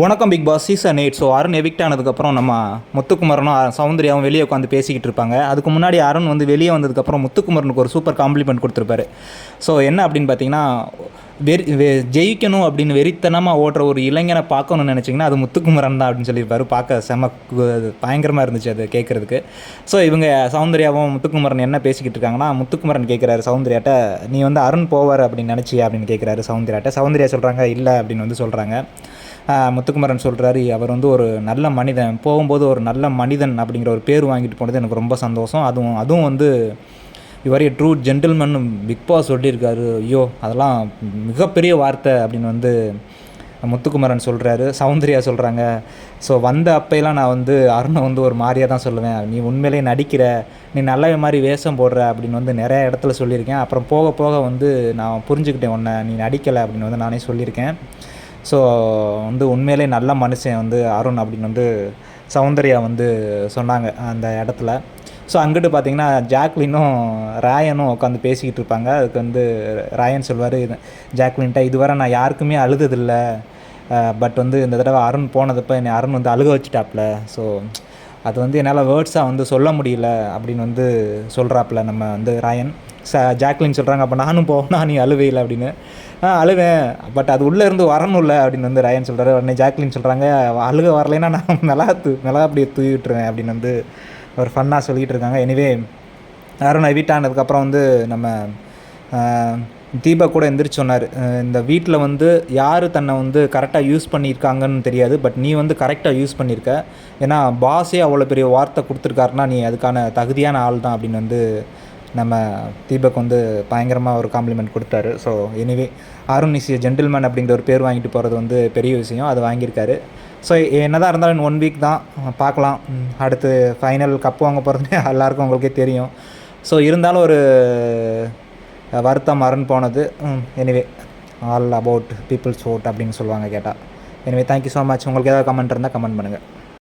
வணக்கம் Bigg Boss season 8. So Arun evict ஆனதுக்கப்புறம் நம்ம முத்துக்குமரனும் சௌந்தர்யாவும் வெளியே உட்காந்து பேசிக்கிட்டு இருப்பாங்க. அதுக்கு முன்னாடி அருண் வந்து வெளியே வந்ததுக்கப்புறம் முத்துக்குமரனுக்கு ஒரு சூப்பர் காம்ப்ளிமெண்ட் கொடுத்துருப்பாரு. ஸோ என்ன அப்படின்னு பார்த்தீங்கன்னா, ஜெயிக்கணும் அப்படின்னு வெறித்தனமாக ஓடுற ஒரு இளைஞனை பார்க்கணும்னு நினச்சிங்கன்னா அது முத்துக்குமரன் தான் அப்படின்னு சொல்லியிருப்பாரு. பார்க்க பயங்கரமாக இருந்துச்சு அது கேட்குறதுக்கு. ஸோ இவங்க சௌந்தர்யாவும் முத்துக்குமரன் என்ன பேசிக்கிட்டு இருக்காங்கன்னா, முத்துக்குமரன் கேட்குறாரு சௌந்தர்யாட்ட, நீ வந்து அருண் போவார் அப்படின்னு நினச்சியா அப்படின்னு கேட்குறாரு சௌந்தர்யாட்ட. சௌந்தர்யா சொல்கிறாங்க இல்லை அப்படின்னு வந்து சொல்கிறாங்க. முத்துக்குமரன் சொல்கிறாரு, அவர் வந்து ஒரு நல்ல மனிதன், போகும்போது ஒரு நல்ல மனிதன் அப்படிங்கிற ஒரு பேர் வாங்கிட்டு போனது எனக்கு ரொம்ப சந்தோஷம். அதுவும் வந்து your a true gentleman Bigg Boss சொல்லியிருக்காரு. ஐயோ அதெல்லாம் மிகப்பெரிய வார்த்தை அப்படின்னு வந்து முத்துக்குமரன் சொல்கிறாரு. சௌந்தர்யா சொல்கிறாங்க, ஸோ வந்த அப்பையெல்லாம் நான் வந்து அருணை வந்து ஒரு மாதிரியாக தான் சொல்லுவேன், நீ உண்மையிலே நடிக்கிற, நீ நல்ல மாதிரி வேஷம் போடுற அப்படின்னு வந்து நிறைய இடத்துல சொல்லியிருக்கேன். அப்புறம் போக போக வந்து நான் புரிஞ்சுக்கிட்டேன் உன்னை, நீ நடிக்கலை அப்படின்னு வந்து நானே சொல்லியிருக்கேன். ஸோ வந்து உண்மையிலே நல்ல மனுஷன் வந்து அருண் அப்படின்னு வந்து சௌந்தர்யா வந்து சொன்னாங்க அந்த இடத்துல. ஸோ அங்கிட்டு பார்த்திங்கன்னா ஜாக்லினும் ராயனும் உட்காந்து பேசிக்கிட்டு இருப்பாங்க. அதுக்கு வந்து ராயன் சொல்வார் ஜாக்லின்ட்ட, இதுவரை நான் யாருக்குமே அழுததில்லை, பட் வந்து இந்த தடவை அருண் போனதப்போ என்னை அருண் வந்து அழுக வச்சுட்டாப்புல. ஸோ அது வந்து என்னால் வேர்ட்ஸாக வந்து சொல்ல முடியல அப்படின்னு வந்து சொல்கிறாப்புல நம்ம வந்து ராயன். ஜாக்லின் சொல்கிறாங்க, அப்போ நானும் போனா நீ அழுவையில் அப்படின்னு. அழுவேன், பட் அது உள்ளே இருந்து வரணும்ல அப்படின்னு வந்து ராயன் சொல்கிறாரு. உடனே ஜாக்லின் சொல்கிறாங்க, அழுக வரலைன்னா நான் மிளகா அப்படியே தூவி விட்டுருவேன் அப்படின்னு வந்து ஒரு ஃபன்னாக சொல்லிகிட்டு இருக்காங்க. எனிவே அருண் வீட்டானதுக்கப்புறம் வந்து நம்ம தீபக் கூட எந்திரிச்சு சொன்னார், இந்த வீட்டில் வந்து யார் தன்னை வந்து கரெக்டாக யூஸ் பண்ணியிருக்காங்கன்னு தெரியாது, பட் நீ வந்து கரெக்டாக யூஸ் பண்ணியிருக்க, ஏன்னா பாஸே அவ்வளோ பெரிய வார்த்தை கொடுத்துருக்காருன்னா நீ அதுக்கான தகுதியான ஆள் தான் அப்படின்னு வந்து நம்ம தீபக் வந்து பயங்கரமாக ஒரு காம்ப்ளிமெண்ட் கொடுத்தாரு. So anyway Arun is a gentleman அப்படிங்கிற ஒரு பேர் வாங்கிட்டு போகிறது வந்து பெரிய விஷயம், அது வாங்கியிருக்காரு. ஸோ என்ன தான் இருந்தாலும் 1 வீக் தான் பார்க்கலாம். அடுத்து ஃபைனல் கப் வாங்க போகிறதுனே எல்லாருக்கும் உங்களுக்கே தெரியும். ஸோ இருந்தாலும் ஒரு வருத்தம் அருண் போனது. Anyway all about people's vote அப்படின்னு சொல்லுவாங்க கேட்டால். Anyway thank you so much. உங்களுக்கு ஏதாவது கமெண்ட் இருந்தால் கமெண்ட் பண்ணுங்கள்.